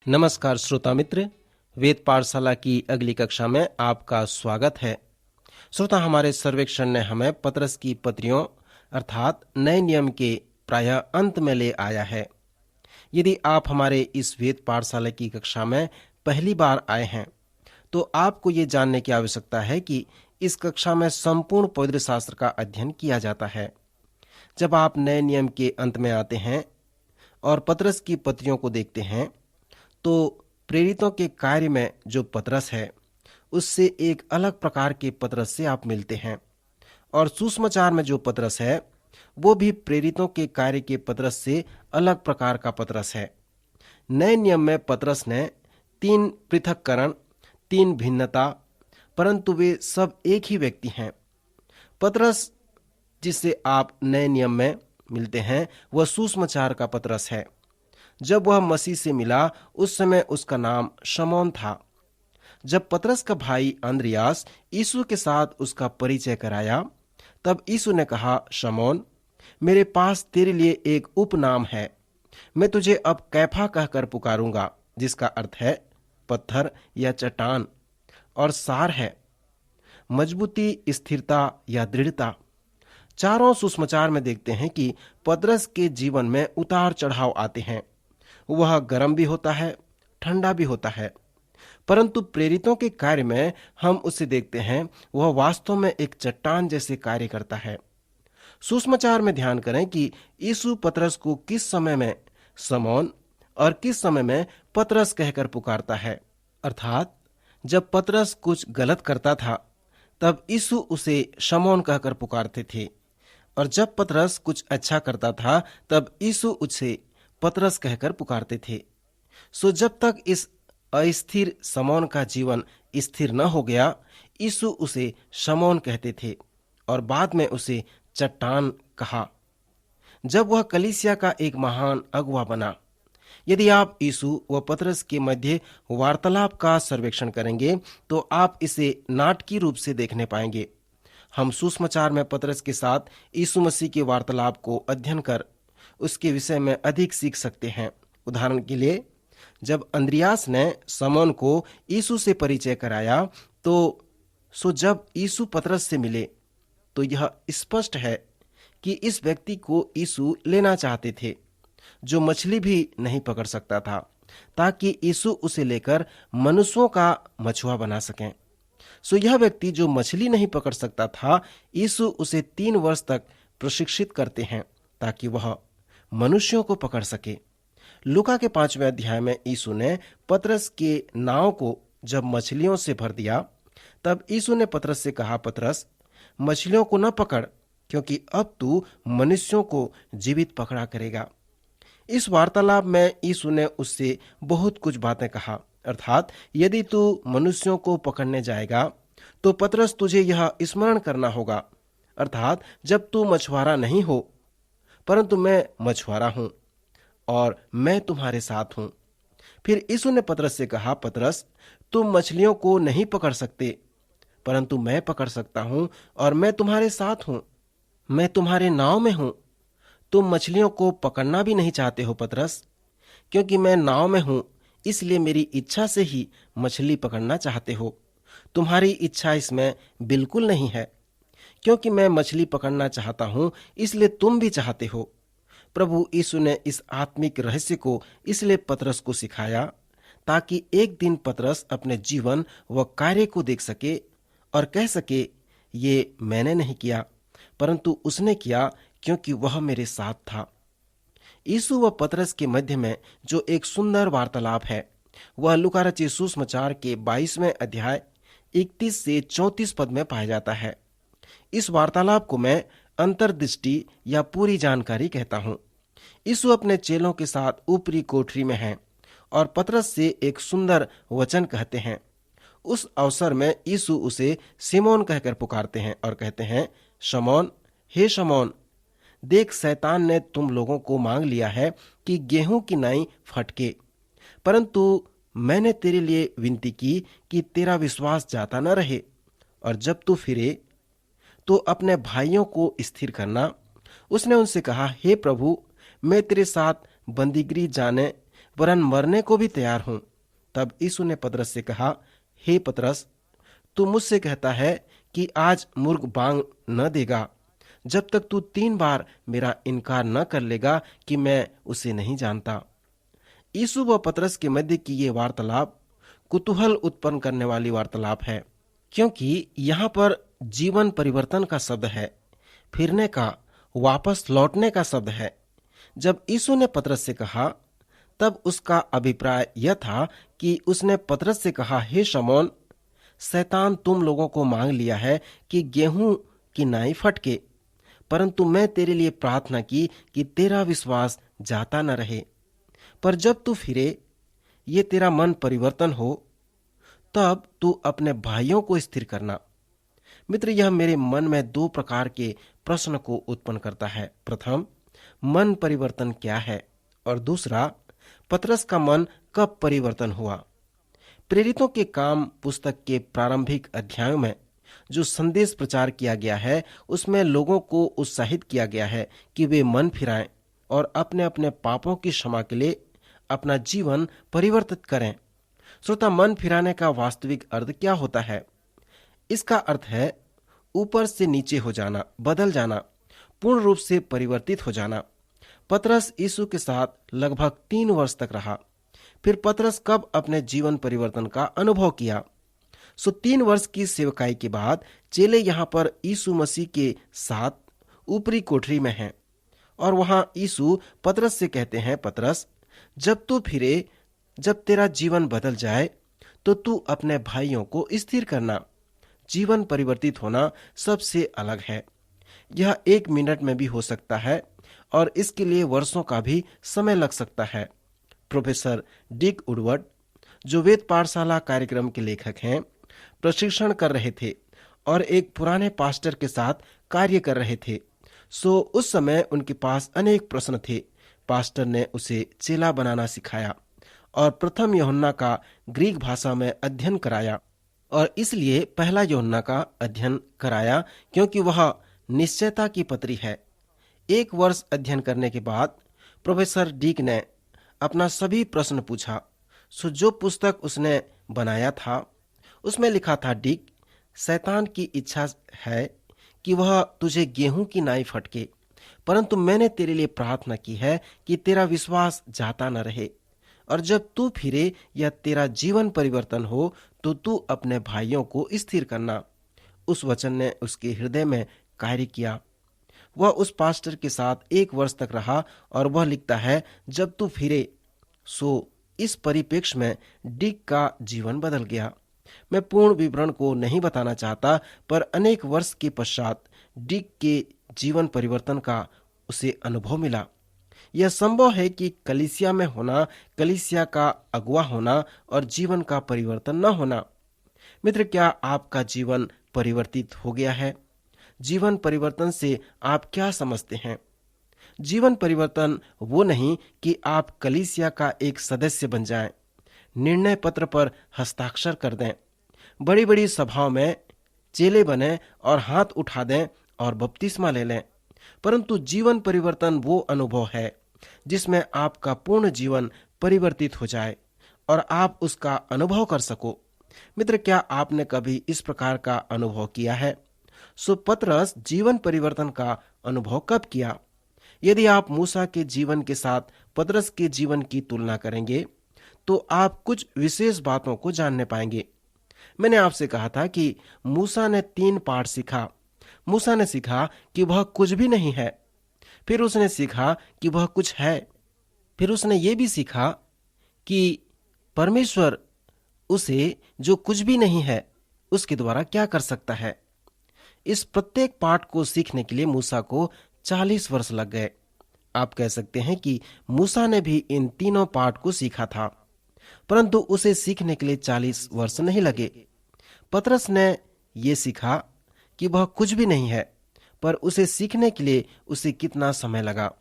नमस्कार श्रोता मित्र, वेद पाठशाला की अगली कक्षा में आपका स्वागत है। श्रोता, हमारे सर्वेक्षण ने हमें पतरस की पत्रियों अर्थात नए नियम के प्रायः अंत में ले आया है। यदि आप हमारे इस वेद पाठशाला की कक्षा में पहली बार आए हैं तो आपको ये जानने की आवश्यकता है कि इस कक्षा में संपूर्ण पवित्र शास्त्र का अध्ययन किया जाता है। जब आप नए नियम के अंत में आते हैं और पतरस की पत्रियों को देखते हैं तो प्रेरितों के कार्य में जो पतरस है उससे एक अलग प्रकार के पतरस से आप मिलते हैं, और सुसमाचार में जो पतरस है वो भी प्रेरितों के कार्य के पतरस से अलग प्रकार का पतरस है। नए नियम में पतरस ने 3 पृथक्करण, 3 भिन्नता, परंतु वे सब एक ही व्यक्ति हैं। पतरस जिससे आप नए नियम में मिलते हैं वह सुसमाचार का पतरस है। जब वह मसीह से मिला उस समय उसका नाम शमौन था। जब पतरस का भाई अंद्रियास यीशु के साथ उसका परिचय कराया तब यीशु ने कहा, शमौन, मेरे पास तेरे लिए एक उपनाम है। मैं तुझे अब कैफा कहकर पुकारूंगा, जिसका अर्थ है पत्थर या चट्टान, और सार है मजबूती, स्थिरता या दृढ़ता। चारों सुसमाचार में देखते हैं कि पतरस के जीवन में उतार चढ़ाव आते हैं। वह गर्म भी होता है, ठंडा भी होता है, परंतु प्रेरितों के कार्य में हम उसे देखते हैं वह वास्तव में एक चट्टान जैसे कार्य करता है। सुसमाचार में ध्यान करें कि यीशु पतरस को किस समय में शमौन और किस समय में पतरस कहकर पुकारता है। अर्थात जब पतरस कुछ गलत करता था तब यीशु उसे शमौन कहकर पुकारते थे, और जब पतरस कुछ अच्छा करता था तब यीशु उसे पतरस कहकर पुकारते थे। सो जब तक इस अस्थिर शमौन का जीवन स्थिर न हो गया, यीशु उसे शमौन कहते थे और बाद में उसे चट्टान कहा जब वह कलीसिया का एक महान अगुवा बना। यदि आप यीशु व पतरस के मध्य वार्तालाप का सर्वेक्षण करेंगे तो आप इसे नाटकीय रूप से देखने पाएंगे। हम सुसमाचार में पतरस के साथ यीशु मसीह के वार्तालाप को अध्ययन कर उसके विषय में अधिक सीख सकते हैं। उदाहरण के लिए, जब अंद्रियास ने शमौन को यीशु से परिचय कराया तो जब यीशु पतरस से मिले तो यह स्पष्ट है कि इस व्यक्ति को यीशु लेना चाहते थे, जो मछली भी नहीं पकड़ सकता था, ताकि यीशु उसे लेकर मनुष्यों का मछुआ बना सकें। यह व्यक्ति जो मछली नहीं पकड़ सकता था, यीशु उसे 3 वर्ष तक प्रशिक्षित करते हैं ताकि वह मनुष्यों को पकड़ सके। लूका के 5वें अध्याय में यीशु ने पतरस के नाव को जब मछलियों से भर दिया तब यीशु ने पतरस से कहा, पतरस, मछलियों को न पकड़, क्योंकि अब तू मनुष्यों को जीवित पकड़ा करेगा। इस वार्तालाप में यीशु ने उससे बहुत कुछ बातें कहा। अर्थात यदि तू मनुष्यों को पकड़ने जाएगा तो पतरस तुझे यह स्मरण करना होगा, अर्थात जब तू मछुआरा नहीं हो परंतु मैं मछुआरा हूं और मैं तुम्हारे साथ हूं। फिर यीशु ने पतरस से कहा, पतरस, तुम मछलियों को नहीं पकड़ सकते, परंतु मैं पकड़ सकता हूं और मैं तुम्हारे साथ हूं। मैं तुम्हारे नाव में हूं। तुम मछलियों को पकड़ना भी नहीं चाहते हो पतरस, क्योंकि मैं नाव में हूं, इसलिए मेरी इच्छा से ही मछली पकड़ना चाहते हो। तुम्हारी इच्छा इसमें बिल्कुल नहीं है। क्योंकि मैं मछली पकड़ना चाहता हूं इसलिए तुम भी चाहते हो। प्रभु यीशु ने इस आत्मिक रहस्य को इसलिए पतरस को सिखाया ताकि एक दिन पतरस अपने जीवन व कार्य को देख सके और कह सके, ये मैंने नहीं किया परंतु उसने किया, क्योंकि वह मेरे साथ था। यीशु व पतरस के मध्य में जो एक सुंदर वार्तालाप है वह लूका रचित सुसमाचार के 22वें अध्याय 31 से 34 पद में पाया जाता है। इस वार्तालाप को मैं अंतर्दृष्टि या पूरी जानकारी कहता हूँ। यीशु अपने चेलों के साथ ऊपरी कोठरी में हैं और पतरस से एक सुंदर वचन कहते हैं। उस अवसर में यीशु उसे सिमोन कहकर पुकारते हैं और कहते हैं, शमौन, हे शमौन, देख, शैतान ने तुम लोगों को मांग लिया है कि गेहूं की नाई फटके, परंतु मैंने तेरे लिए विनती की कि तेरा विश्वास जाता न रहे, और जब तू फिरे तो अपने भाइयों को स्थिर करना। उसने उनसे कहा, हे प्रभु, मैं तेरे साथ बंदीगृह जाने वरन मरने को भी तैयार हूं। तब यीशु ने पतरस से कहा, हे पतरस, तू मुझसे कहता है कि आज मुर्ग बांग न देगा, जब तक तू 3 बार मेरा इनकार न कर लेगा कि मैं उसे नहीं जानता। यीशु व पतरस के मध्य की ये वार्तालाप कुतूहल उत्पन्न करने वाली वार्तालाप है, क्योंकि यहाँ पर जीवन परिवर्तन का शब्द है, फिरने का, वापस लौटने का शब्द है। जब यीशु ने पतरस से कहा, तब उसका अभिप्राय यह था कि उसने पतरस से कहा, हे शमौन, शैतान तुम लोगों को मांग लिया है कि गेहूं की नाई फटके, परंतु मैं तेरे लिए प्रार्थना की कि तेरा विश्वास जाता न रहे। पर जब तू फिरे, ये तेरा मन परिवर्तन हो, तब तू अपने भाइयों को स्थिर करना। मित्र, यह मेरे मन में 2 प्रकार के प्रश्न को उत्पन्न करता है। प्रथम, मन परिवर्तन क्या है, और दूसरा, पतरस का मन कब परिवर्तन हुआ। प्रेरितों के काम पुस्तक के प्रारंभिक अध्यायों में जो संदेश प्रचार किया गया है, उसमें लोगों को उत्साहित किया गया है कि वे मन फिराएं और अपने अपने पापों की क्षमा के लिए अपना जीवन परिवर्तित करें। श्रोता, मन फिराने का वास्तविक अर्थ क्या होता है? इसका अर्थ है ऊपर से नीचे हो जाना, बदल जाना, पूर्ण रूप से परिवर्तित हो जाना। पतरस यीशु के साथ लगभग 3 वर्ष तक रहा। फिर पतरस कब अपने जीवन परिवर्तन का अनुभव किया? 3 वर्ष की सेवकाई के बाद चेले यहाँ पर यीशु मसीह के साथ ऊपरी कोठरी में हैं, और वहां यीशु पतरस से कहते हैं, पतरस, जब तू फिरे, जब तेरा जीवन बदल जाए, तो तू अपने भाइयों को स्थिर करना। जीवन परिवर्तित होना सबसे अलग है। यह 1 मिनट में भी हो सकता है, और इसके लिए वर्षों का भी समय लग सकता है। प्रोफेसर डिक वुडवर्ड, जो वेद पाठशाला कार्यक्रम के लेखक हैं, प्रशिक्षण कर रहे थे और एक पुराने पास्टर के साथ कार्य कर रहे थे। उस समय उनके पास अनेक प्रश्न थे। पास्टर ने उसे चेला बनाना सिखाया और प्रथम यूहन्ना का ग्रीक भाषा में अध्ययन कराया, और इसलिए पहला यूहन्ना का अध्ययन कराया क्योंकि वह निश्चयता की पत्री है। 1 वर्ष अध्ययन करने के बाद प्रोफेसर डिक ने अपना सभी प्रश्न पूछा। जो पुस्तक उसने बनाया था, उसमें लिखा था, डिक, शैतान की इच्छा है कि वह तुझे गेहूं की नाई फटके, परंतु मैंने तेरे लिए प्रार्थना की है कि तेरा विश्वास जाता न रहे, और जब तू फिरे या तेरा जीवन परिवर्तन हो, तो तू अपने भाइयों को स्थिर करना। उस वचन ने उसके हृदय में कार्य किया। वह उस पास्टर के साथ 1 वर्ष तक रहा, और वह लिखता है, जब तू फिरे। इस परिप्रेक्ष्य में डिक का जीवन बदल गया। मैं पूर्ण विवरण को नहीं बताना चाहता, पर अनेक वर्ष के पश्चात डिक के जीवन परिवर्तन का उसे अनुभव मिला। यह संभव है कि कलीसिया में होना, कलीसिया का अगुवा होना और जीवन का परिवर्तन न होना। मित्र, क्या आपका जीवन परिवर्तित हो गया है? जीवन परिवर्तन से आप क्या समझते हैं? जीवन परिवर्तन वो नहीं कि आप कलीसिया का एक सदस्य बन जाएं, निर्णय पत्र पर हस्ताक्षर कर दें, बड़ी बड़ी सभाओं में चेले बने और हाथ उठा दें और बपतिस्मा ले लें। परंतु जीवन परिवर्तन वो अनुभव है जिसमें आपका पूर्ण जीवन परिवर्तित हो जाए और आप उसका अनुभव कर सको। मित्र, क्या आपने कभी इस प्रकार का अनुभव किया है? पतरस जीवन परिवर्तन का अनुभव कब किया? यदि आप मूसा के जीवन के साथ पतरस के जीवन की तुलना करेंगे, तो आप कुछ विशेष बातों को जानने पाएंगे। मैंने आपसे कहा था कि मूसा ने 3 पाठ सीखा। मूसा ने सीखा कि वह कुछ भी नहीं है, फिर उसने सीखा कि वह कुछ है, फिर उसने ये भी सीखा कि परमेश्वर उसे जो कुछ भी नहीं है उसके द्वारा क्या कर सकता है। इस प्रत्येक पाठ को सीखने के लिए मूसा को 40 वर्ष लग गए। आप कह सकते हैं कि मूसा ने भी इन तीनों पाठ को सीखा था, परंतु उसे सीखने के लिए 40 वर्ष नहीं लगे। पतरस ने यह सीखा कि वह कुछ भी नहीं है, पर उसे सीखने के लिए उसे कितना समय लगा।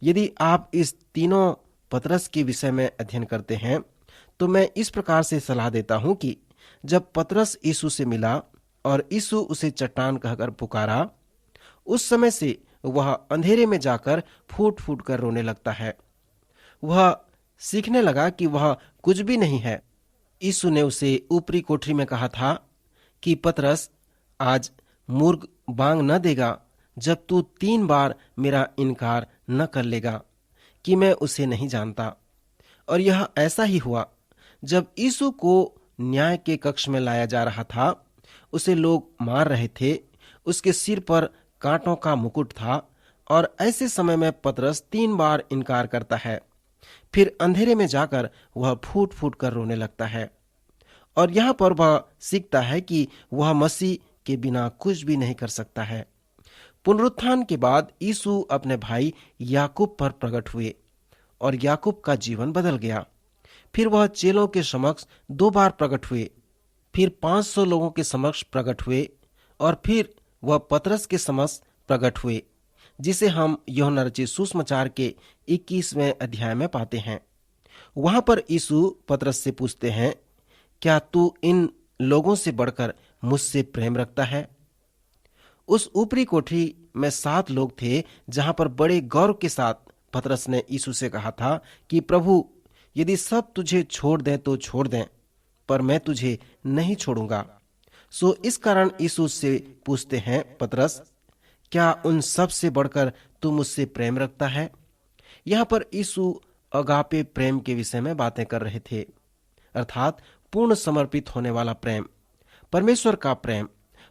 यदि आप इस तीनों पतरस के विषय में अध्ययन करते हैं, तो मैं इस प्रकार से सलाह देता हूं कि जब पतरस यीशु से मिला और यीशु उसे चट्टान कहकर पुकारा, उस समय से वह अंधेरे में जाकर फूट फूट कर रोने लगता है। वह सीखने लगा कि वह कुछ भी नहीं है। यीशु ने उसे ऊपरी कोठरी में कहा था कि पतरस, आज मुर्ग बांग न देगा जब तू 3 बार मेरा इनकार न कर लेगा कि मैं उसे नहीं जानता। और यह ऐसा ही हुआ। जब यीशु को न्याय के कक्ष में लाया जा रहा था, उसे लोग मार रहे थे, उसके सिर पर कांटों का मुकुट था, और ऐसे समय में पतरस 3 बार इनकार करता है। फिर अंधेरे में जाकर वह फूट फूट कर रोने लगता है। और यहाँ पर वह सीखता है कि वह मसीह के बिना कुछ भी नहीं कर सकता है। पुनरुत्थान के बाद यीशु अपने भाई याकूब पर प्रकट हुए और याकूब का जीवन बदल गया। फिर वह चेलों के समक्ष 2 बार प्रकट हुए, फिर 500 लोगों के समक्ष प्रकट हुए, और फिर वह पतरस के समक्ष प्रकट हुए, जिसे हम यूहन्ना रचित सुसमाचार के 21वें अध्याय में पाते हैं। वहां पर यीशु पतरस से पूछते हैं, क्या तू इन लोगों से बढ़कर मुझसे प्रेम रखता है? उस ऊपरी कोठरी में 7 लोग थे, जहां पर बड़े गौरव के साथ पतरस ने यीशु से कहा था कि प्रभु, यदि सब तुझे छोड़ दें तो छोड़ दें, पर मैं तुझे नहीं छोड़ूंगा। सो इस कारण यीशु से पूछते हैं, पतरस, क्या उन सब से बढ़कर तू मुझसे प्रेम रखता है? यहाँ पर यीशु अगापे प्रेम के विषय में बातें कर रहे थे, अर्थात पूर्ण समर्पित होने वाला प्रेम, परमेश्वर का प्रेम।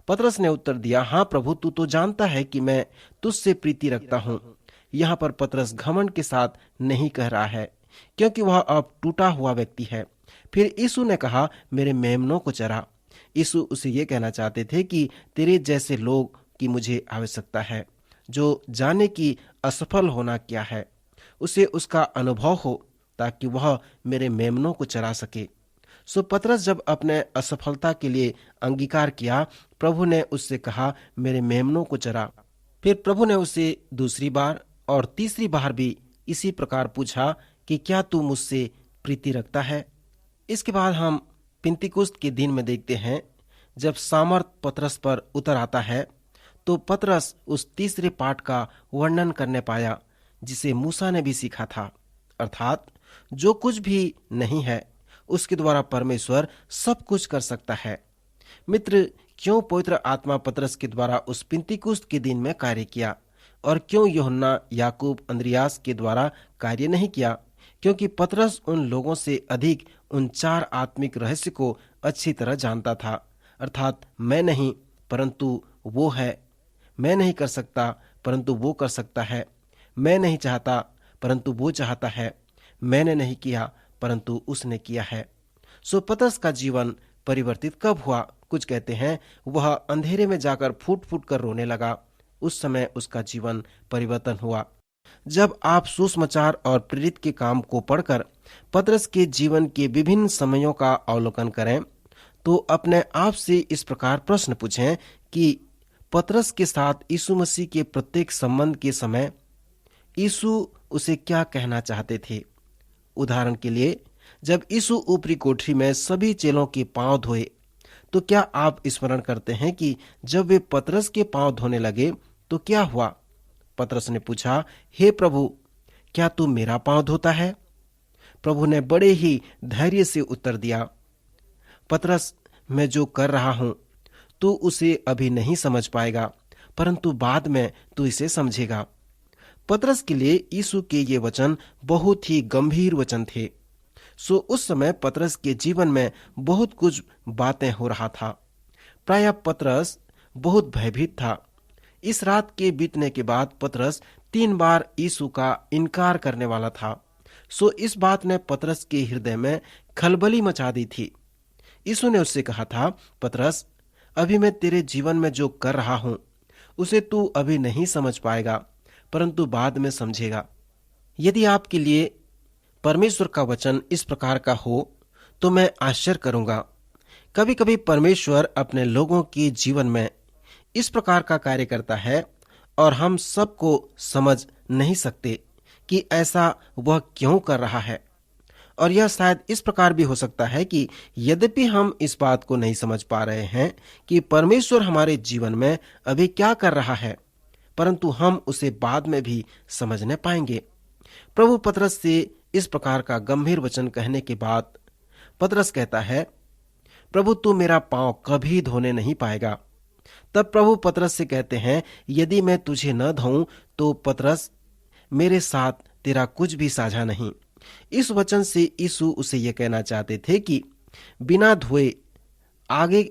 पतरस ने उत्तर दिया, हाँ प्रभु, तू तो जानता है कि मैं तुझसे प्रीति रखता हूँ। यहाँ पर पतरस घमंड के साथ नहीं कह रहा है, क्योंकि वह अब टूटा हुआ व्यक्ति है। फिर यीशु ने कहा, मेरे मेमनों को चरा। यीशु उसे ये कहना चाहते थे कि तेरे जैसे लोग की मुझे आवश्यकता है, जो जाने की असफल होना क्या है, उसे उसका अनुभव हो, ताकि वह मेरे मेमनों को चरा सके। सो पतरस जब अपने असफलता के लिए अंगीकार किया, प्रभु ने उससे कहा, मेरे मेमनों को चरा। फिर प्रभु ने उसे दूसरी बार और तीसरी बार भी इसी प्रकार पूछा कि क्या तू मुझसे प्रीति रखता है? इसके बाद हम पिंतीकुस्त के दिन में देखते हैं, जब सामर्थ पतरस पर उतर आता है, तो पतरस उस तीसरे पाठ का वर्णन करने पाया जिसे मूसा ने भी सीखा था, अर्थात जो कुछ भी नहीं है उसके द्वारा परमेश्वर सब कुछ कर सकता है। मित्र, क्यों पवित्र आत्मा पतरस के द्वारा उस पिंतीकुस्त के दिन में कार्य किया, और क्यों यूहन्ना, याकूब, अंद्रियास के द्वारा कार्य नहीं किया? क्योंकि पतरस उन लोगों से अधिक उन 4 आत्मिक रहस्य को अच्छी तरह जानता था, अर्थात मैं नहीं परंतु वो है, मैं नहीं कर सकता परंतु वो कर सकता है, मैं नहीं चाहता परंतु वो चाहता है, मैंने नहीं किया परंतु उसने किया है। सो पतरस का जीवन परिवर्तित कब हुआ? कुछ कहते हैं वह अंधेरे में जाकर फूट फूट कर रोने लगा, उस समय उसका जीवन परिवर्तन हुआ। जब आप सुसमाचार और प्रेरित के काम को पढ़कर पतरस के जीवन के विभिन्न समयों का अवलोकन करें, तो अपने आप से इस प्रकार प्रश्न पूछें कि पतरस के साथ यीशु मसीह के प्रत्येक संबंध के समय यीशु उसे क्या कहना चाहते थे। उदाहरण के लिए, जब यीशु ऊपरी कोठरी में सभी चेलों के पांव धोए, तो क्या आप स्मरण करते हैं कि जब वे पतरस के पांव धोने लगे तो क्या हुआ? पतरस ने पूछा, हे प्रभु, क्या तू मेरा पांव धोता है? प्रभु ने बड़े ही धैर्य से उत्तर दिया, पतरस, मैं जो कर रहा हूं तू उसे अभी नहीं समझ पाएगा, परंतु बाद में तू इसे समझेगा। पतरस के लिए यीशु के ये वचन बहुत ही गंभीर वचन थे। सो उस समय पतरस के जीवन में बहुत कुछ बातें हो रहा था। प्रायः पतरस बहुत भयभीत था। इस रात के बीतने के बाद पतरस 3 बार यीशु का इनकार करने वाला था। सो इस बात ने पतरस के हृदय में खलबली मचा दी थी। यीशु ने उससे कहा था, पतरस, अभी मैं तेरे जीवन में जो कर रहा हूं उसे तू अभी नहीं समझ पाएगा, परंतु बाद में समझेगा। यदि आपके लिए परमेश्वर का वचन इस प्रकार का हो तो मैं आश्चर्य करूंगा। कभी कभी परमेश्वर अपने लोगों के जीवन में इस प्रकार का कार्य करता है और हम सबको समझ नहीं सकते कि ऐसा वह क्यों कर रहा है। और यह शायद इस प्रकार भी हो सकता है कि यद्यपि हम इस बात को नहीं समझ पा रहे हैं कि परमेश्वर हमारे जीवन में अभी क्या कर रहा है, परंतु हम उसे बाद में भी समझने पाएंगे। प्रभु पतरस से इस प्रकार का गंभीर वचन कहने के बाद पतरस कहता है, प्रभु तू मेरा पांव कभी धोने नहीं पाएगा। तब प्रभु पतरस से कहते हैं, यदि मैं तुझे न धोऊं तो पतरस मेरे साथ तेरा कुछ भी साझा नहीं। इस वचन से यीशु उसे यह कहना चाहते थे कि बिना धोए आगे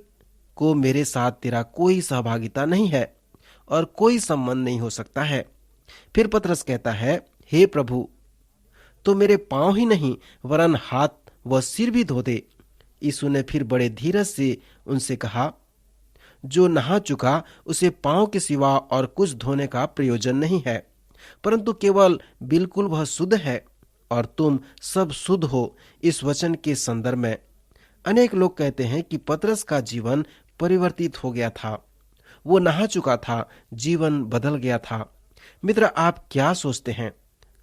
को मेरे साथ तेरा कोई सहभागिता नहीं है और कोई संबंध नहीं हो सकता है। फिर पतरस कहता है, हे प्रभु तो मेरे पांव ही नहीं वरन हाथ व सिर भी धो दे। यीशु ने फिर बड़े धीरज से उनसे कहा, जो नहा चुका उसे पांव के सिवा और कुछ धोने का प्रयोजन नहीं है, परंतु केवल बिल्कुल वह शुद्ध है और तुम सब शुद्ध हो। इस वचन के संदर्भ में अनेक लोग कहते हैं कि पतरस का जीवन परिवर्तित हो गया था, वो नहा चुका था, जीवन बदल गया था। मित्र, आप क्या सोचते हैं,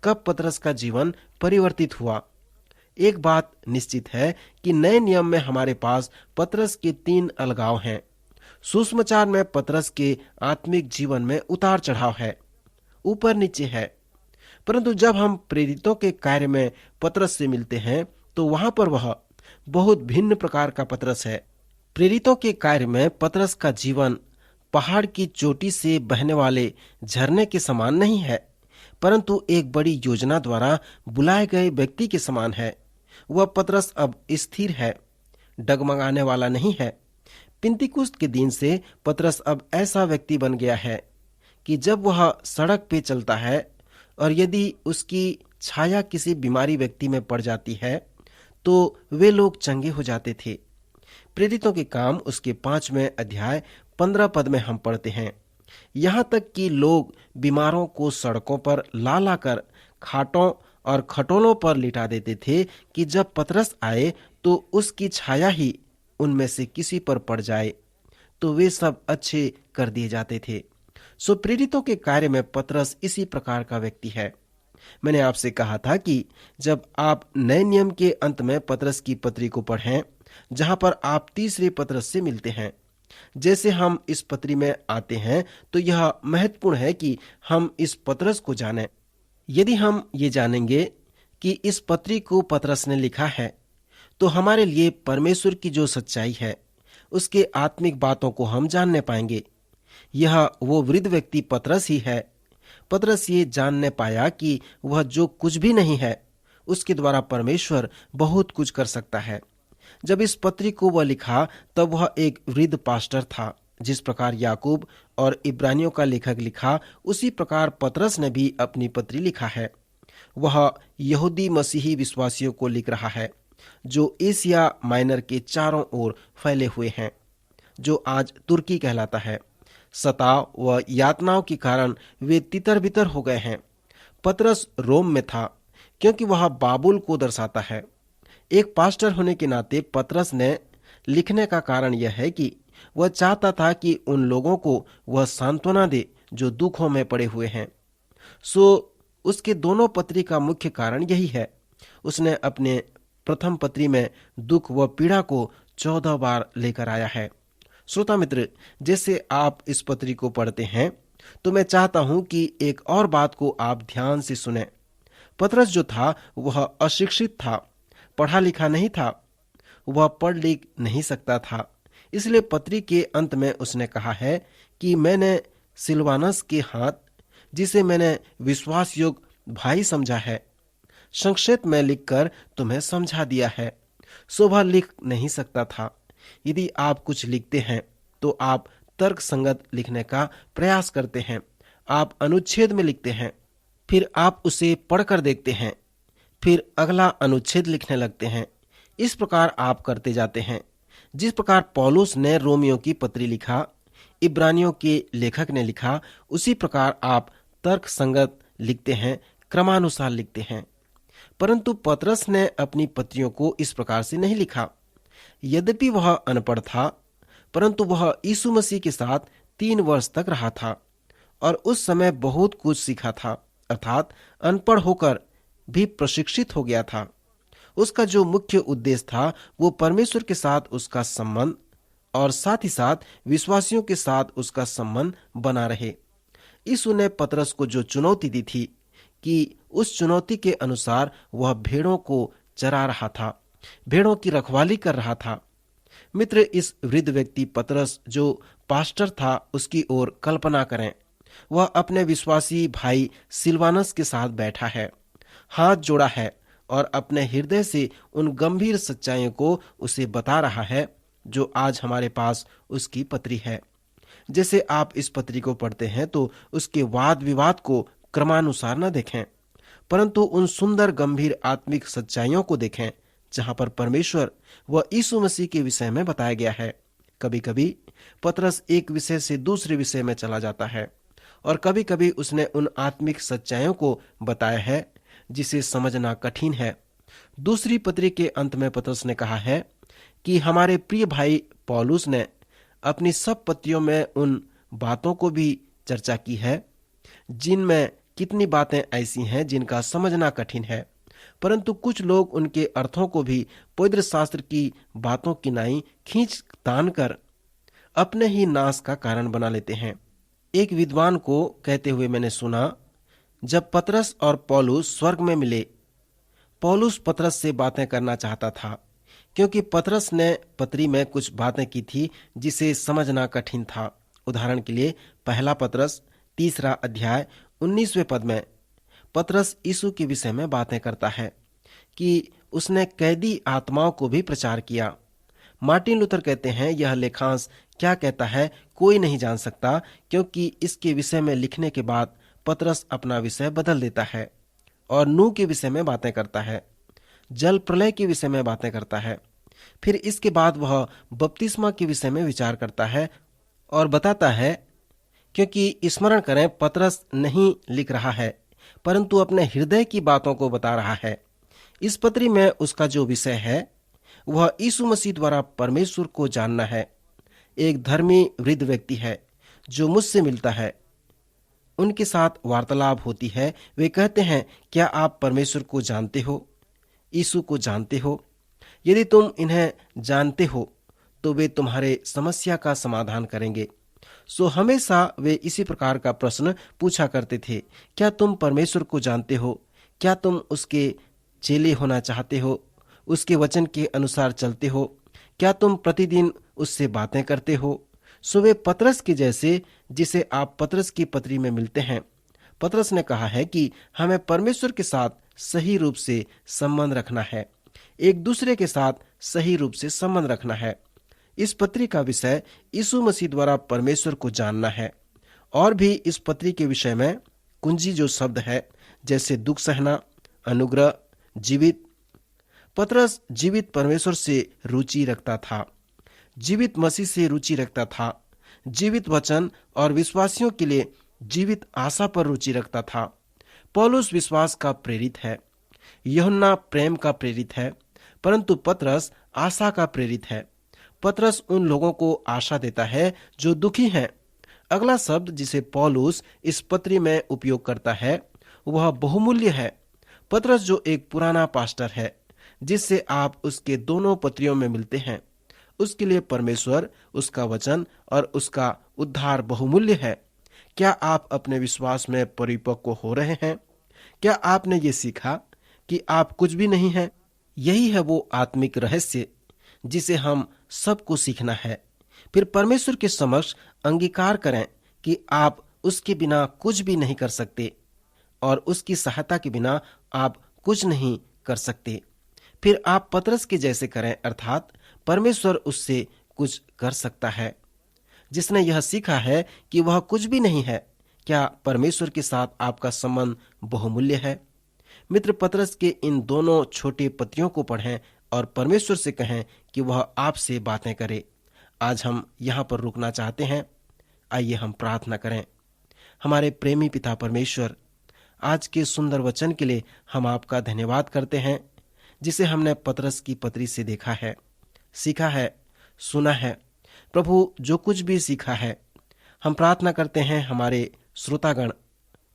कब पतरस का जीवन परिवर्तित हुआ? एक बात निश्चित है कि नए नियम में हमारे पास पतरस के 3 अलगाव हैं। सुसमाचार में पतरस के आत्मिक जीवन में उतार चढ़ाव है, ऊपर नीचे है, परंतु जब हम प्रेरितों के कार्य में पतरस से मिलते हैं तो वहां पर वह बहुत भिन्न प्रकार का पतरस है। प्रेरितों के कार्य में पतरस का जीवन पहाड़ की चोटी से बहने वाले झरने के समान नहीं है, परंतु एक बड़ी योजना द्वारा बुलाए गए व्यक्ति के समान है। वह पतरस अब स्थिर है, डगमगाने वाला नहीं है। पिंतीकुस्त के दिन से पतरस अब ऐसा व्यक्ति बन गया है कि जब वह सड़क पे चलता है और यदि उसकी छाया किसी बीमारी व्यक्ति में पड़ जाती है तो वे लोग चंगे हो जाते थे। प्रेरितों के काम उसके 5वें अध्याय 15 पद में हम पढ़ते हैं, यहाँ तक कि लोग बीमारों को सड़कों पर ला लाकर खाटों और खटोलों पर लिटा देते थे कि जब पतरस आए तो उसकी छाया ही उनमें से किसी पर पड़ जाए तो वे सब अच्छे कर दिए जाते थे। सो प्रेरितों के कार्य में पतरस इसी प्रकार का व्यक्ति है। मैंने आपसे कहा था कि जब आप नए नियम के अंत में पतरस की पत्री को पढ़ें, जहां पर आप तीसरे पतरस से मिलते हैं, जैसे हम इस पत्री में आते हैं तो यह महत्वपूर्ण है कि हम इस पतरस को जानें। यदि हम ये जानेंगे कि इस पत्री को पतरस ने लिखा है तो हमारे लिए परमेश्वर की जो सच्चाई है उसके आत्मिक बातों को हम जानने पाएंगे। यह वो वृद्ध व्यक्ति पतरस ही है। पतरस ये जानने पाया कि वह जो कुछ भी नहीं है उसके द्वारा परमेश्वर बहुत कुछ कर सकता है। जब इस पत्री को वह लिखा तब वह एक वृद्ध पास्टर था। जिस प्रकार याकूब और इब्रानियों का लेखक लिखा उसी प्रकार पतरस ने भी अपनी पत्री लिखा है। वह यहूदी मसीही विश्वासियों को लिख रहा है जो एशिया माइनर के चारों ओर फैले हुए हैं, जो आज तुर्की कहलाता है। सताव व यातनाओं के कारण वे तितर बितर हो गए हैं। पतरस रोम में था क्योंकि वह बाबुल को दर्शाता है। एक पास्टर होने के नाते पतरस ने लिखने का कारण यह है कि वह चाहता था कि उन लोगों को वह सांत्वना दे जो दुखों में पड़े हुए हैं। सो उसके दोनों पत्री का मुख्य कारण यही है। उसने अपने प्रथम पत्री में दुख व पीड़ा को 14 बार लेकर आया है। श्रोता मित्र, जैसे आप इस पत्री को पढ़ते हैं तो मैं चाहता हूं कि एक और बात को आप ध्यान से सुने। पतरस जो था वह अशिक्षित था, पढ़ा लिखा नहीं था, वह पढ़ लिख नहीं सकता था। इसलिए पत्री के अंत में उसने कहा है कि मैंने सिलवानस के हाथ, जिसे मैंने विश्वास योग्य भाई समझा है, संक्षेप में लिखकर तुम्हें समझा दिया है। सो वह लिख नहीं सकता था। यदि आप कुछ लिखते हैं तो आप तर्क संगत लिखने का प्रयास करते हैं। आप अनुच्छेद में लिखते हैं, फिर आप उसे पढ़कर देखते हैं, फिर अगला अनुच्छेद लिखने लगते हैं। इस प्रकार आप करते जाते हैं। जिस प्रकार पौलुस ने रोमियो की पत्री लिखा, इब्रानियों के लेखक ने लिखा, उसी प्रकार आप तर्क संगत लिखते हैं, क्रमानुसार लिखते हैं। परंतु पतरस ने अपनी पत्रियों को इस प्रकार से नहीं लिखा। यद्यपि वह अनपढ़ था, परंतु वह यीशु मसीह के साथ 3 वर्ष तक रहा था और उस समय बहुत कुछ सीखा था, अर्थात अनपढ़ होकर भी प्रशिक्षित हो गया था। उसका जो मुख्य उद्देश्य था वो परमेश्वर के साथ उसका संबंध और साथ ही साथ विश्वासियों के साथ उसका संबंध बना रहे। यीशु ने पतरस को जो चुनौती दी थी कि उस चुनौती के अनुसार वह भेड़ों को चरा रहा था, भेड़ों की रखवाली कर रहा था। मित्र, इस वृद्ध व्यक्ति पतरस जो पास्टर था उसकी ओर कल्पना करें। वह अपने विश्वासी भाई सिलवानस के साथ बैठा है, हाथ जोड़ा है और अपने हृदय से उन गंभीर सच्चाइयों को उसे बता रहा है जो आज हमारे पास उसकी पत्री है। जैसे आप इस पत्री को पढ़ते हैं तो उसके वाद विवाद को क्रमानुसार न देखें, परंतु उन सुंदर गंभीर आत्मिक सच्चाइयों को देखें जहां पर परमेश्वर व यीशु मसीह के विषय में बताया गया है। कभी कभी पतरस एक विषय से दूसरे विषय में चला जाता है और कभी कभी उसने उन आत्मिक सच्चाइयों को बताया है जिसे समझना कठिन है। दूसरी पत्री के अंत में पतरस ने कहा है कि हमारे प्रिय भाई पौलुस ने अपनी सब पत्रियों में उन बातों को भी चर्चा की है जिनमें कितनी बातें ऐसी हैं जिनका समझना कठिन है, परंतु कुछ लोग उनके अर्थों को भी पवित्र शास्त्र की बातों की नाई खींच तान कर अपने ही नाश का कारण बना लेते हैं। एक विद्वान को कहते हुए मैंने सुना, जब पतरस और पौलुस स्वर्ग में मिले, पौलुस पतरस से बातें करना चाहता था क्योंकि पतरस ने पत्री में कुछ बातें की थी जिसे समझना कठिन था। उदाहरण के लिए पहला पतरस 3 अध्याय 19वें पद में पतरस यीशु के विषय में बातें करता है कि उसने कैदी आत्माओं को भी प्रचार किया। मार्टिन लूथर कहते हैं, यह लेखांश क्या कहता है कोई नहीं जान सकता, क्योंकि इसके विषय में लिखने के बाद पतरस अपना विषय बदल देता है और नूह के विषय में बातें करता है, जल प्रलय के विषय में बातें करता है, फिर इसके बाद वह बपतिस्मा के विषय में विचार करता है और बताता है, क्योंकि स्मरण करें पतरस नहीं लिख रहा है परंतु अपने हृदय की बातों को बता रहा है। इस पत्री में उसका जो विषय है वह यीशु मसीह द्वारा परमेश्वर को जानना है। एक धर्मी वृद्ध व्यक्ति है जो मुझसे मिलता है, उनके साथ वार्तालाप होती है। वे कहते हैं, क्या आप परमेश्वर को जानते हो, यीशु को जानते हो? यदि तुम इन्हें जानते हो तो वे तुम्हारे समस्या का समाधान करेंगे। सो हमेशा वे इसी प्रकार का प्रश्न पूछा करते थे, क्या तुम परमेश्वर को जानते हो? क्या तुम उसके चेले होना चाहते हो? उसके वचन के अनुसार चलते हो? क्या तुम प्रतिदिन उससे बातें करते हो? सो वे पतरस के जैसे जिसे आप पतरस की पत्री में मिलते हैं। पतरस ने कहा है कि हमें परमेश्वर के साथ सही रूप से संबंध रखना है, एक दूसरे के साथ सही रूप से संबंध रखना है। इस पत्री का विषय यीशु मसीह द्वारा परमेश्वर को जानना है। और भी इस पत्री के विषय में कुंजी जो शब्द है, जैसे दुख सहना, अनुग्रह, जीवित। पतरस जीवित परमेश्वर से रुचि रखता था, जीवित मसीह से रुचि रखता था, जीवित वचन और विश्वासियों के लिए जीवित आशा पर रुचि रखता था। पौलुस विश्वास का प्रेरित है, यूहन्ना प्रेम का प्रेरित है, परंतु पतरस आशा का प्रेरित है। पतरस उन लोगों को आशा देता है जो दुखी हैं। अगला शब्द जिसे पौलुस इस पत्री में उपयोग करता है वह बहुमूल्य है। पतरस जो एक पुराना पास्टर है जिससे आप उसके दोनों पत्रियों में मिलते हैं, उसके लिए परमेश्वर, उसका वचन और उसका उद्धार बहुमूल्य है। क्या आप अपने विश्वास में परिपक्व हो रहे हैं? क्या आपने ये सीखा कि आप कुछ भी नहीं हैं? यही है वो आत्मिक रहस्य जिसे हम सबको सीखना है। फिर परमेश्वर के समक्ष अंगीकार करें कि आप उसके बिना कुछ भी नहीं कर सकते और उसकी सहायता के बिना आप कुछ नहीं कर सकते। फिर आप पतरस के जैसे करें, अर्थात परमेश्वर उससे कुछ कर सकता है। जिसने यह सीखा है कि वह कुछ भी नहीं है, क्या परमेश्वर के साथ आपका संबंध बहुमूल्य है? मित्र, पतरस के इन दोनों छोटे पत्रियों को पढ़ें और परमेश्वर से कहें कि वह आपसे बातें करे। आज हम यहाँ पर रुकना चाहते हैं। आइए हम प्रार्थना करें। हमारे प्रेमी पिता परमेश्वर, आज के सुंदर वचन के लिए हम आपका धन्यवाद करते हैं जिसे हमने पतरस की पत्री से देखा है, सीखा है, सुना है। प्रभु, जो कुछ भी सीखा है, हम प्रार्थना करते हैं हमारे श्रोतागण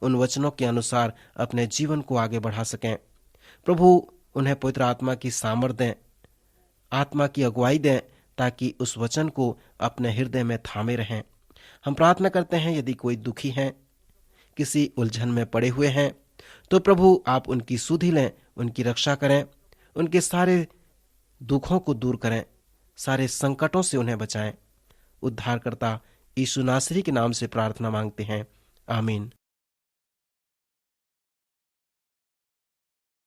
उन वचनों के अनुसार अपने जीवन को आगे बढ़ा सकें। प्रभु, उन्हें पवित्र आत्मा की सामर्थ दें, आत्मा की अगुवाई दें, ताकि उस वचन को अपने हृदय में थामे रहें। हम प्रार्थना करते हैं यदि कोई दुखी है, किसी उलझन में पड़े हुए हैं, तो प्रभु आप उनकी सुधि लें, उनकी रक्षा करें, उनके सारे दुखों को दूर करें, सारे संकटों से उन्हें बचाएं। उद्धारकर्ता यीशु नासरी के नाम से प्रार्थना मांगते हैं, आमीन।